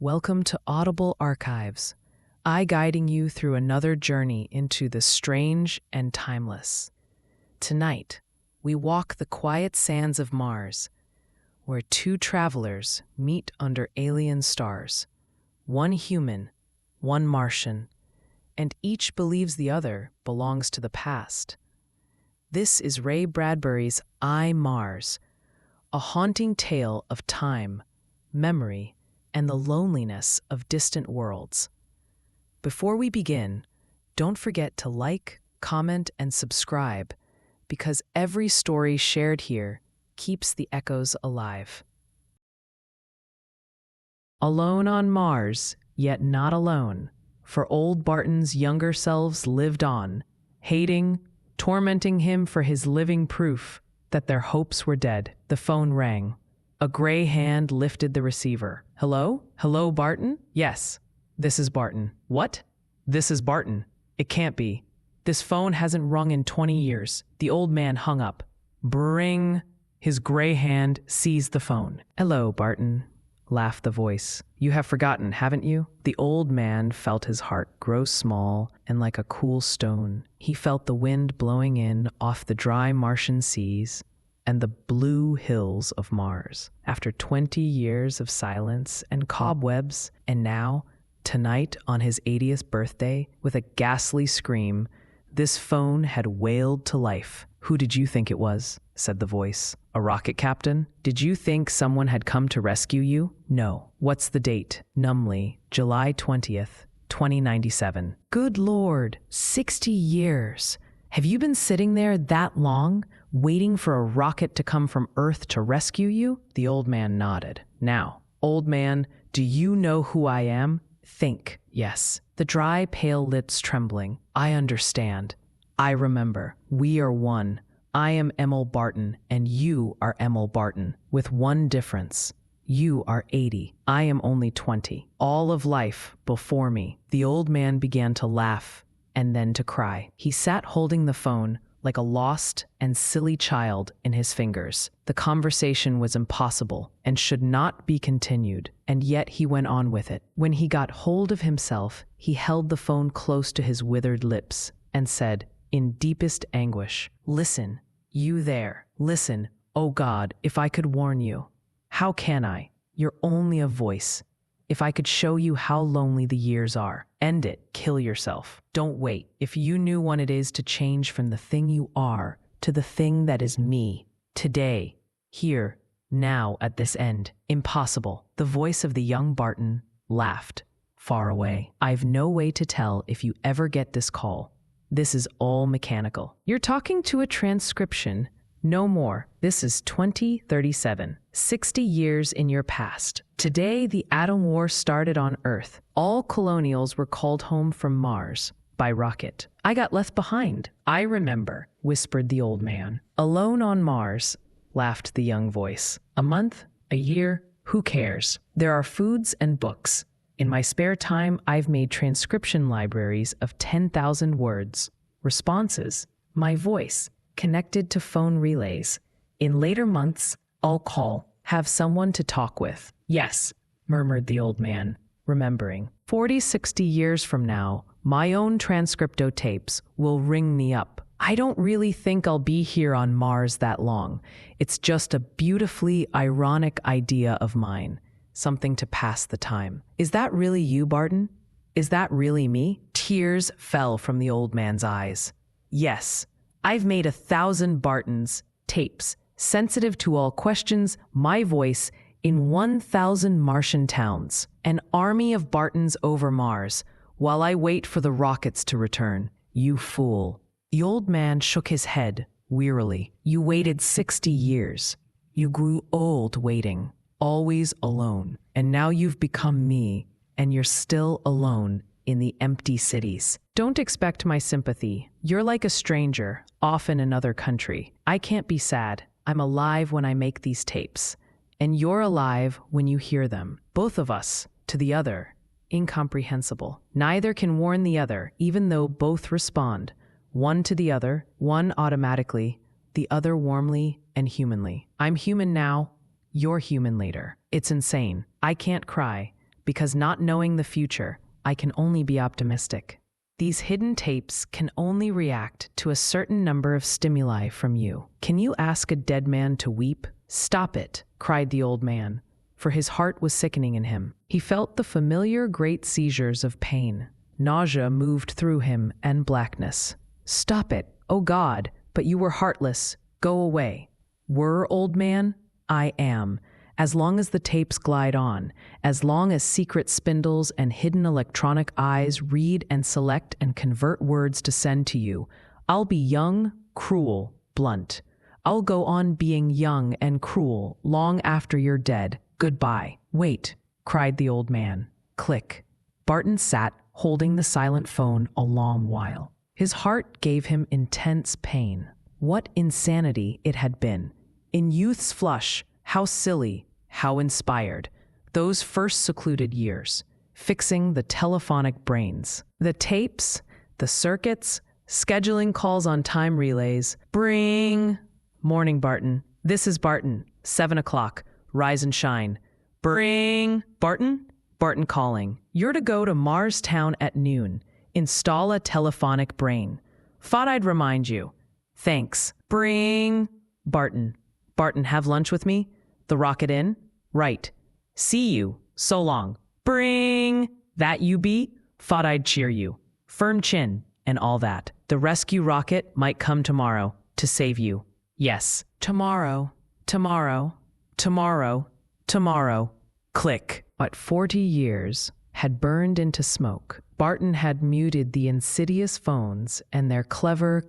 Welcome to Audible Archives, guiding you through another journey into the strange and timeless. Tonight, we walk the quiet sands of Mars, where two travelers meet under alien stars, one human, one Martian, and each believes the other belongs to the past. This is Ray Bradbury's Mars, a haunting tale of time, memory, and the loneliness of distant worlds. Before we begin, don't forget to like, comment, and subscribe, because every story shared here keeps the echoes alive. Alone on Mars, yet not alone, for old Barton's younger selves lived on, hating, tormenting him for his living proof that their hopes were dead. The phone rang. A gray hand lifted the receiver. Hello? Hello, Barton? Yes, this is Barton. What? This is Barton. It can't be. This phone hasn't rung in 20 years. The old man hung up. Bring. His gray hand seized the phone. Hello, Barton, laughed the voice. You have forgotten, haven't you? The old man felt his heart grow small and like a cool stone. He felt the wind blowing in off the dry Martian seas and the blue hills of Mars. After 20 years of silence and cobwebs, and now, tonight on his 80th birthday, with a ghastly scream, this phone had wailed to life. Who did you think it was? Said the voice. A rocket captain? Did you think someone had come to rescue you? No. What's the date? Numbly, July 20th, 2097. Good Lord, 60 years. Have you been sitting there that long, waiting for a rocket to come from Earth to rescue you? The old man nodded. Now, old man, do you know who I am? Think. Yes. The dry, pale lips trembling. I understand. I remember. We are one. I am Emil Barton, and you are Emil Barton, with one difference. You are 80. I am only 20. All of life before me. The old man began to laugh and then to cry. He sat holding the phone like a lost and silly child in his fingers. The conversation was impossible and should not be continued, and yet he went on with it. When he got hold of himself, he held the phone close to his withered lips and said, in deepest anguish, "Listen, you there. Listen, oh God, if I could warn you. How can I? You're only a voice. If I could show you how lonely the years are. End it. Kill yourself. Don't wait. If you knew what it is to change from the thing you are to the thing that is me. Today. Here. Now at this end. Impossible." The voice of the young Barton laughed. Far away. I've no way to tell if you ever get this call. This is all mechanical. You're talking to a transcription. No more. This is 2037. 60 years in your past. Today, the atom war started on Earth. All colonials were called home from Mars by rocket. I got left behind. I remember, whispered the old man. Alone on Mars, laughed the young voice. A month? A year? Who cares? There are foods and books. In my spare time, I've made transcription libraries of 10,000 words. Responses. My voice. Connected to phone relays. In later months, I'll call, have someone to talk with. Yes, murmured the old man, remembering. 40, 60 years from now, my own transcripto tapes will ring me up. I don't really think I'll be here on Mars that long. It's just a beautifully ironic idea of mine, something to pass the time. Is that really you, Barton? Is that really me? Tears fell from the old man's eyes. Yes. I've made 1,000 Bartons, tapes, sensitive to all questions, my voice, in 1,000 Martian towns. An army of Bartons over Mars, while I wait for the rockets to return. You fool. The old man shook his head, wearily. You waited 60 years. You grew old waiting, always alone. And now you've become me, and you're still alone in the empty cities. Don't expect my sympathy. You're like a stranger, off in another country. I can't be sad. I'm alive when I make these tapes. And you're alive when you hear them. Both of us, to the other. Incomprehensible. Neither can warn the other, even though both respond. One to the other, one automatically, the other warmly and humanly. I'm human now, you're human later. It's insane. I can't cry, because not knowing the future, I can only be optimistic. These hidden tapes can only react to a certain number of stimuli from you. Can you ask a dead man to weep? Stop it, cried the old man, for his heart was sickening in him. He felt the familiar great seizures of pain. Nausea moved through him and blackness. Stop it, oh God, but you were heartless. Go away. Were, old man? I am. As long as the tapes glide on, as long as secret spindles and hidden electronic eyes read and select and convert words to send to you, I'll be young, cruel, blunt. I'll go on being young and cruel long after you're dead. Goodbye. Wait, cried the old man. Click. Barton sat, holding the silent phone a long while. His heart gave him intense pain. What insanity it had been. In youth's flush, how silly, how inspired. Those first secluded years, fixing the telephonic brains. The tapes, the circuits, scheduling calls on time relays. Bring. Morning, Barton. This is Barton. 7 o'clock. Rise and shine. Bring. Barton? Barton calling. You're to go to Mars Town at noon. Install a telephonic brain. Thought I'd remind you. Thanks. Bring. Barton. Barton, have lunch with me? The rocket in? Right. See you. So long. Bring. That you be? Thought I'd cheer you. Firm chin and all that. The rescue rocket might come tomorrow to save you. Yes. Tomorrow. Tomorrow. Tomorrow. Tomorrow. Click. But 40 years had burned into smoke. Barton had muted the insidious phones and their clever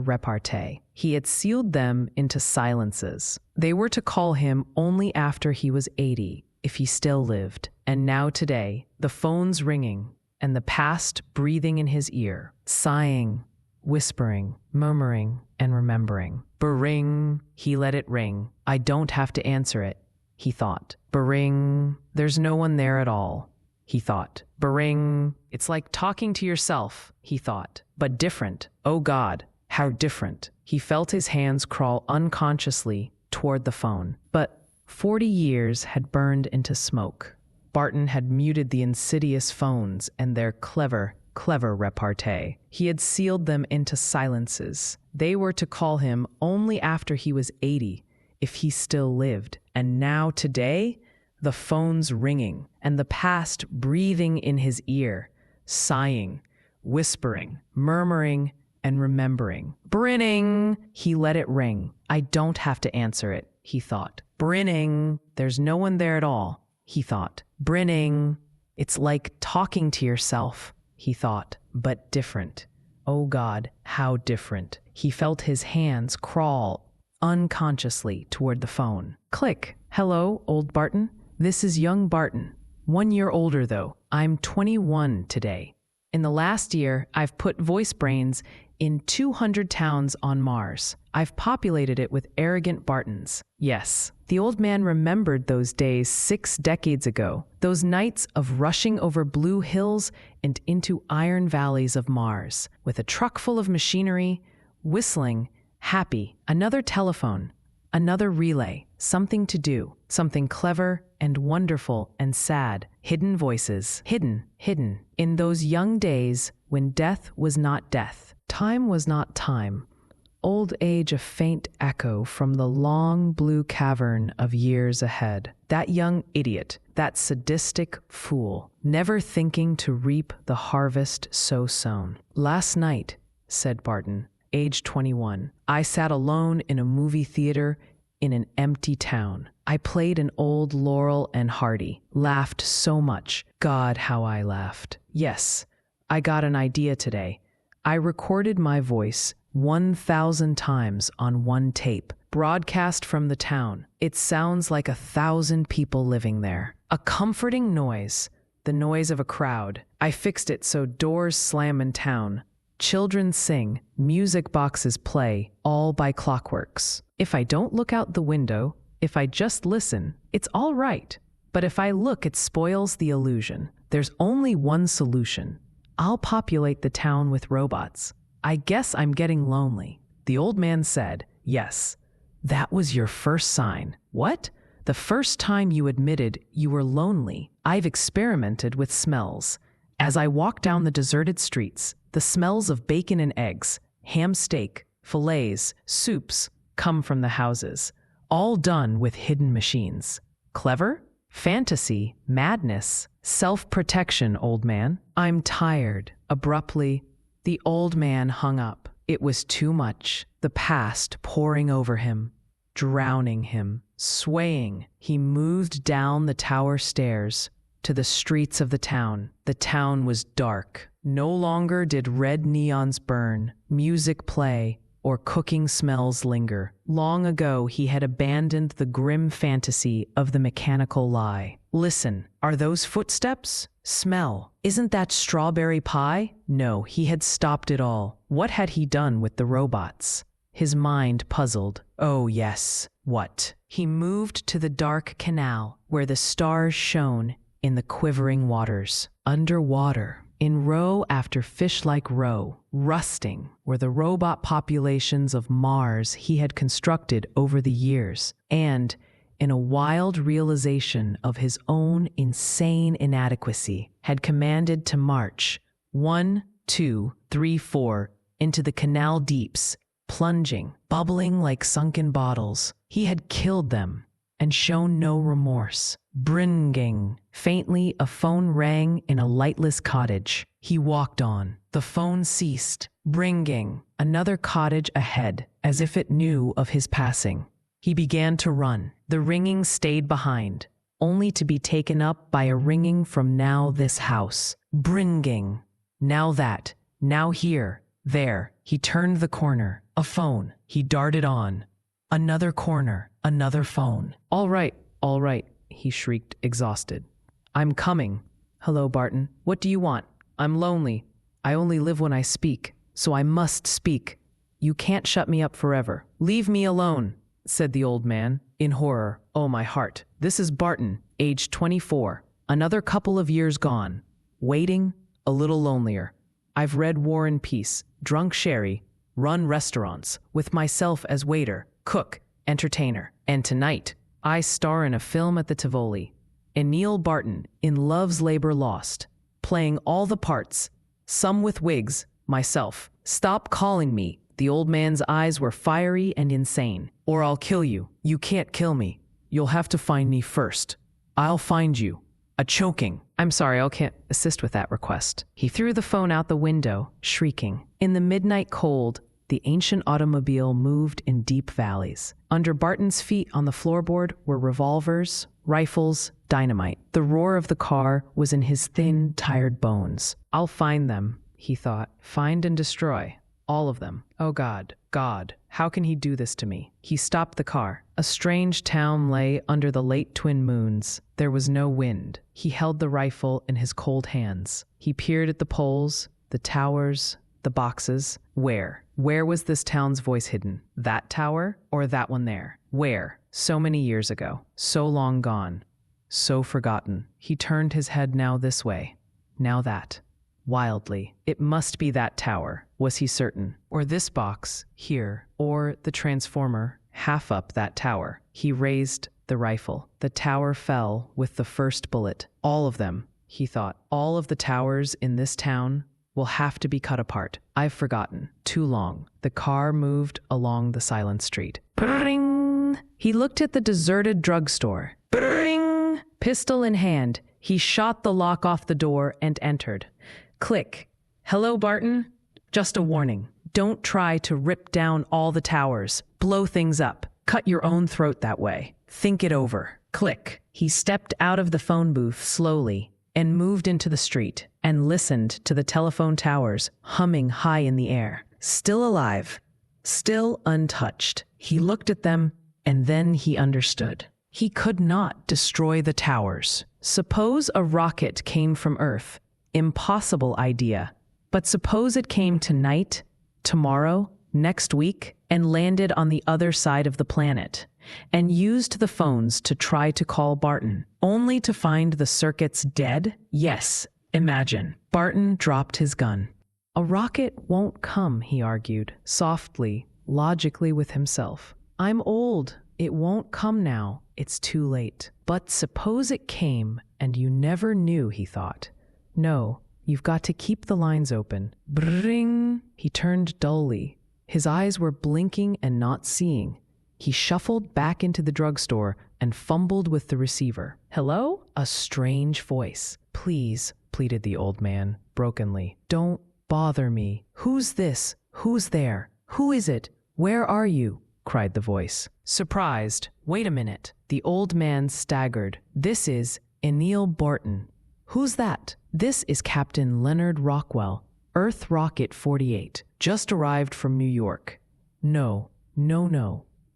repartee. He had sealed them into silences. They were to call him only after he was 80, if he still lived. And now today, the phones ringing and the past breathing in his ear, sighing, whispering, murmuring, and remembering. Bring, he let it ring. I don't have to answer it, he thought. Bring, there's no one there at all, he thought. Bring, it's like talking to yourself, he thought. But different. Oh God, how different. He felt his hands crawl unconsciously toward the phone. But 40 years had burned into smoke. Barton had muted the insidious phones and their clever repartee. He had sealed them into silences. They were to call him only after he was 80, if he still lived. And now today, the phones ringing and the past breathing in his ear, sighing, whispering, murmuring, and remembering. Brinning, he let it ring. I don't have to answer it, he thought. Brinning, there's no one there at all, he thought. Brinning, it's like talking to yourself, he thought, but different. Oh God, how different. He felt his hands crawl unconsciously toward the phone. Click. Hello, old Barton. This is young Barton. 1 year older, though. I'm 21 today. In the last year, I've put voice brains in 200 towns on Mars. I've populated it with arrogant Bartons. Yes, the old man remembered those days 6 decades ago, those nights of rushing over blue hills and into iron valleys of Mars, with a truck full of machinery, whistling, happy, another telephone, another relay, something to do, something clever and wonderful and sad, hidden voices, hidden, in those young days when death was not death, time was not time, old age a faint echo from the long blue cavern of years ahead. That young idiot, that sadistic fool, never thinking to reap the harvest so sown. Last night, said Barton, age 21, I sat alone in a movie theater in an empty town. I played an old Laurel and Hardy, laughed so much. God, how I laughed. Yes, I got an idea today. I recorded my voice 1,000 times on one tape, broadcast from the town. It sounds like 1,000 people living there. A comforting noise, the noise of a crowd. I fixed it so doors slam in town. Children sing, music boxes play, all by clockworks. If I don't look out the window, if I just listen, it's all right. But if I look, it spoils the illusion. There's only one solution. I'll populate the town with robots. I guess I'm getting lonely. The old man said, yes. That was your first sign. What? The first time you admitted you were lonely. I've experimented with smells. As I walk down the deserted streets, the smells of bacon and eggs, ham steak, fillets, soups come from the houses, all done with hidden machines. Clever? Fantasy, madness, self-protection, old man. I'm tired. Abruptly, the old man hung up. It was too much, the past pouring over him, drowning him. Swaying, he moved down the tower stairs to the streets of the town. The town was dark. No longer did red neons burn, music play, or cooking smells linger. Long ago, he had abandoned the grim fantasy of the mechanical lie. Listen, are those footsteps? Smell. Isn't that strawberry pie? No, he had stopped it all. What had he done with the robots? His mind puzzled. Oh, yes. What? He moved to the dark canal where the stars shone in the quivering waters. Underwater, in row after fish-like row, rusting, were the robot populations of Mars he had constructed over the years. And, in a wild realization of his own insane inadequacy, had commanded to march 1, 2, 3, 4 into the canal deeps, plunging, bubbling like sunken bottles. He had killed them and shown no remorse. Bringing. Faintly, a phone rang in a lightless cottage. He walked on. The phone ceased. Bringing. Another cottage ahead, as if it knew of his passing. He began to run. The ringing stayed behind, only to be taken up by a ringing from now this house. Bringing. Now that. Now here. There. He turned the corner. A phone. He darted on. Another corner. Another phone. All right, he shrieked, exhausted. I'm coming. Hello, Barton. What do you want? I'm lonely. I only live when I speak, so I must speak. You can't shut me up forever. Leave me alone, said the old man, in horror. Oh, my heart. This is Barton, age 24. Another couple of years gone. Waiting, a little lonelier. I've read War and Peace, drunk sherry, run restaurants, with myself as waiter, cook, entertainer. And tonight, I star in a film at the Tivoli. Neil Barton, in Love's Labor Lost, playing all the parts, some with wigs, myself. Stop calling me. The old man's eyes were fiery and insane. Or I'll kill you. You can't kill me. You'll have to find me first. I'll find you. A choking. I'm sorry, I can't assist with that request. He threw the phone out the window, shrieking. In the midnight cold, the ancient automobile moved in deep valleys. Under Barton's feet on the floorboard were revolvers, rifles, dynamite. The roar of the car was in his thin, tired bones. I'll find them, he thought. Find and destroy. All of them. Oh God, how can he do this to me? He stopped the car. A strange town lay under the late twin moons. There was no wind. He held the rifle in his cold hands. He peered at the poles, the towers, the boxes. Where was this town's voice hidden? That tower or that one there? Where? So many years ago. So long gone. So forgotten. He turned his head now this way, now that. Wildly. It must be that tower, was he certain. Or this box, here. Or the transformer, half up that tower. He raised the rifle. The tower fell with the first bullet. All of them, he thought. All of the towers in this town will have to be cut apart. I've forgotten. Too long. The car moved along the silent street. Bring! He looked at the deserted drugstore. Bring! Pistol in hand, he shot the lock off the door and entered. Click. Hello, Barton? Just a warning. Don't try to rip down all the towers. Blow things up. Cut your own throat that way. Think it over. Click. He stepped out of the phone booth slowly and moved into the street and listened to the telephone towers humming high in the air. Still alive. Still untouched. He looked at them and then he understood. He could not destroy the towers. Suppose a rocket came from Earth. Impossible idea. But suppose it came tonight, tomorrow, next week, and landed on the other side of the planet, and used the phones to try to call Barton, only to find the circuits dead? Yes, imagine. Barton dropped his gun. A rocket won't come, he argued, softly, logically with himself. I'm old. It won't come now. it's too late. But suppose it came and you never knew, he thought. No, you've got to keep the lines open. Bring! He turned dully. His eyes were blinking and not seeing. He shuffled back into the drugstore and fumbled with the receiver. Hello? A strange voice. Please, pleaded the old man brokenly. Don't bother me. Who's this? Who's there? Who is it? Where are you? Cried the voice. Surprised. Wait a minute. The old man staggered. This is Emil Barton. Who's that? This is Captain Leonard Rockwell, Earth Rocket 48. Just arrived from New York. No.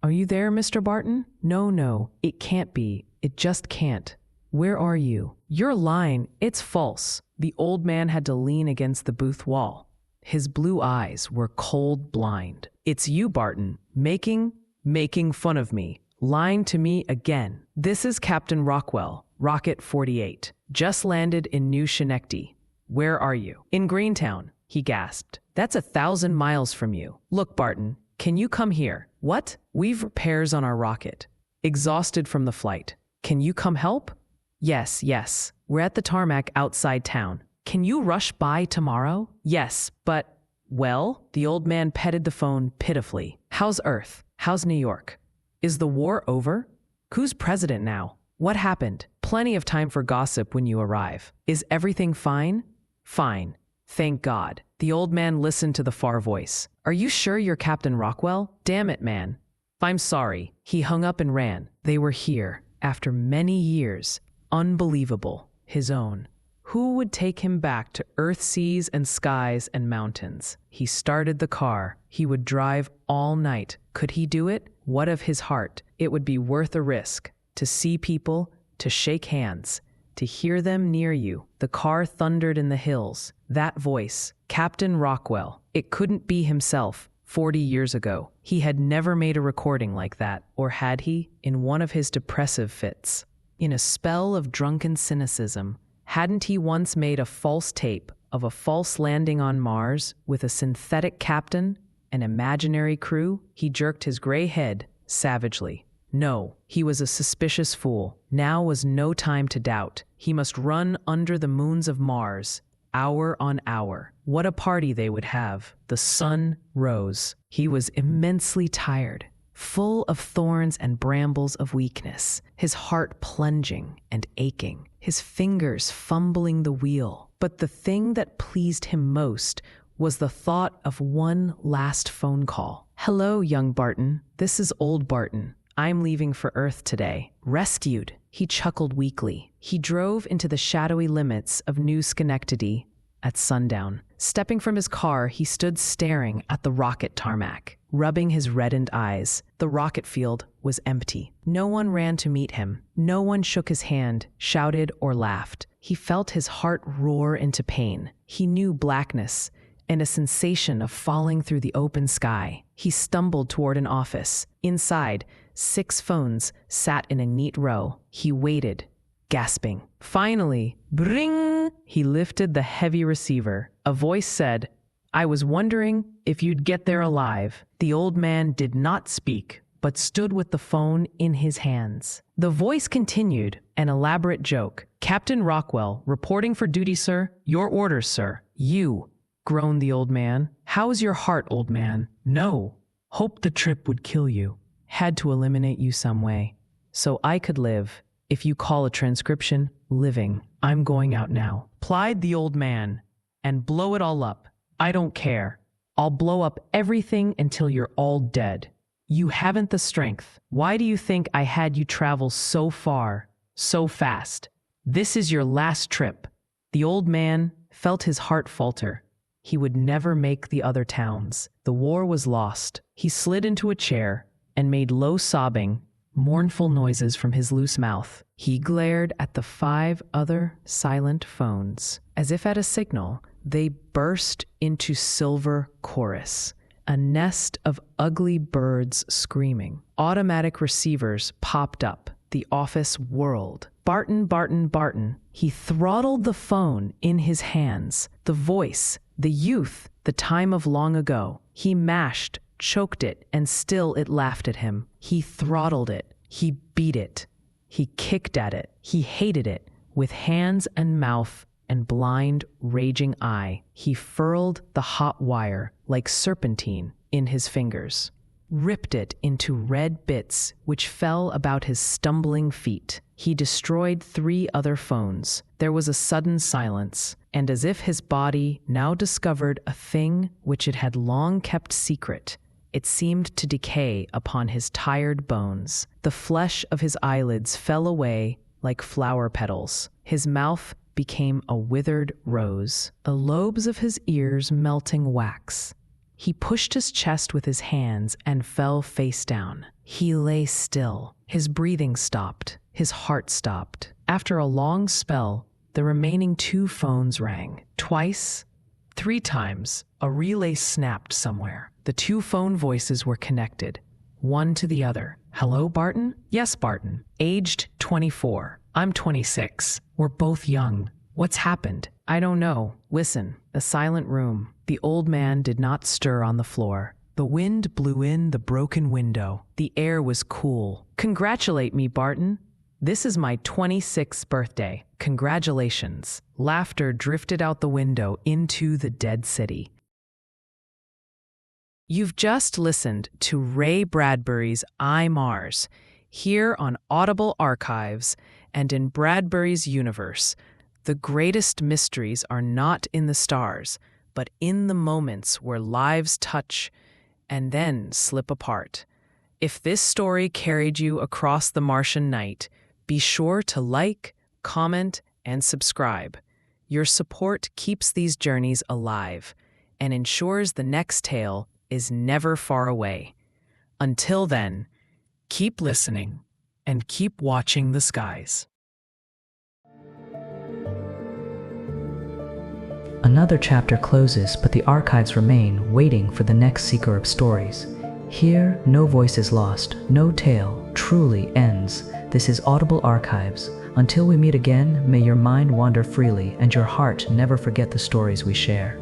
Are you there, Mr. Barton? No, it can't be. It just can't. Where are you? You're lying. It's false. The old man had to lean against the booth wall. His blue eyes were cold blind. It's you, Barton, making fun of me, lying to me again. This is Captain Rockwell, Rocket 48. Just landed in New Schenectady. Where are you? In Greentown, he gasped. That's 1,000 miles from you. Look, Barton, can you come here? What? We've repairs on our rocket. Exhausted from the flight. Can you come help? Yes. We're at the tarmac outside town. Can you rush by tomorrow? Yes, but... Well, the old man petted the phone pitifully. How's Earth? How's New York? Is the war over? Who's president now? What happened? Plenty of time for gossip when you arrive. Is everything fine? Fine. Thank God. The old man listened to the far voice. Are you sure you're Captain Rockwell? Damn it, man. I'm sorry. He hung up and ran. They were here, after many years. Unbelievable. His own. Who would take him back to earth, seas, and skies and mountains? He started the car. He would drive all night. Could he do it? What of his heart? It would be worth a risk. To see people, to shake hands, to hear them near you. The car thundered in the hills. That voice, Captain Rockwell. It couldn't be himself. 40 years ago. He had never made a recording like that, or had he? In one of his depressive fits. In a spell of drunken cynicism, hadn't he once made a false tape of a false landing on Mars with a synthetic captain, an imaginary crew? He jerked his gray head savagely. No, he was a suspicious fool. Now was no time to doubt. He must run under the moons of Mars, hour on hour. What a party they would have. The sun rose. He was immensely tired, full of thorns and brambles of weakness, his heart plunging and aching, his fingers fumbling the wheel. But the thing that pleased him most was the thought of one last phone call. Hello, young Barton. This is old Barton. I'm leaving for Earth today. Rescued. He chuckled weakly. He drove into the shadowy limits of New Schenectady at sundown. Stepping from his car, he stood staring at the rocket tarmac, rubbing his reddened eyes. The rocket field was empty. No one ran to meet him. No one shook his hand, shouted, or laughed. He felt his heart roar into pain. He knew blackness and a sensation of falling through the open sky. He stumbled toward an office. Inside, 6 phones sat in a neat row. He waited, gasping. Finally, bring! He lifted the heavy receiver. A voice said, I was wondering if you'd get there alive. The old man did not speak, but stood with the phone in his hands. The voice continued, an elaborate joke. Captain Rockwell, reporting for duty, sir. Your orders, sir. You, groaned the old man. How's your heart, old man? No. Hoped the trip would kill you. Had to eliminate you some way. So I could live. If you call a transcription, living. I'm going out now. Plied the old man. And blow it all up. I don't care. I'll blow up everything until you're all dead. You haven't the strength. Why do you think I had you travel so far, so fast? This is your last trip. The old man felt his heart falter. He would never make the other towns. The war was lost. He slid into a chair and made low sobbing, mournful noises from his loose mouth. He glared at the 5 other silent phones. As if at a signal, they burst into silver chorus, a nest of ugly birds screaming. Automatic receivers popped up. The office whirled. Barton, Barton, Barton. He throttled the phone in his hands. The voice, the youth, the time of long ago. He mashed, choked it, and still it laughed at him. He throttled it. He beat it. He kicked at it. He hated it. With hands and mouth and blind, raging eye, he furled the hot wire like serpentine in his fingers, ripped it into red bits which fell about his stumbling feet. He destroyed 3 other phones. There was a sudden silence, and as if his body now discovered a thing which it had long kept secret, it seemed to decay upon his tired bones. The flesh of his eyelids fell away like flower petals. His mouth became a withered rose, the lobes of his ears melting wax. He pushed his chest with his hands and fell face down. He lay still. His breathing stopped. His heart stopped. After a long spell, the remaining 2 phones rang. Twice, 3 times, a relay snapped somewhere. The 2 phone voices were connected, one to the other. Hello, Barton? Yes, Barton. Aged 24. I'm 26. We're both young. What's happened? I don't know. Listen. A silent room. The old man did not stir on the floor. The wind blew in the broken window. The air was cool. Congratulate me, Barton. This is my 26th birthday. Congratulations. Laughter drifted out the window into the dead city. You've just listened to Ray Bradbury's I, Mars, here on Audible Archives and in Bradbury's universe. The greatest mysteries are not in the stars, but in the moments where lives touch and then slip apart. If this story carried you across the Martian night, be sure to like, comment, and subscribe. Your support keeps these journeys alive and ensures the next tale is never far away. Until then, keep listening and keep watching the skies. Another chapter closes, but the archives remain, waiting for the next seeker of stories. Here, no voice is lost, no tale truly ends. This is Audible Archives. Until we meet again, may your mind wander freely and your heart never forget the stories we share.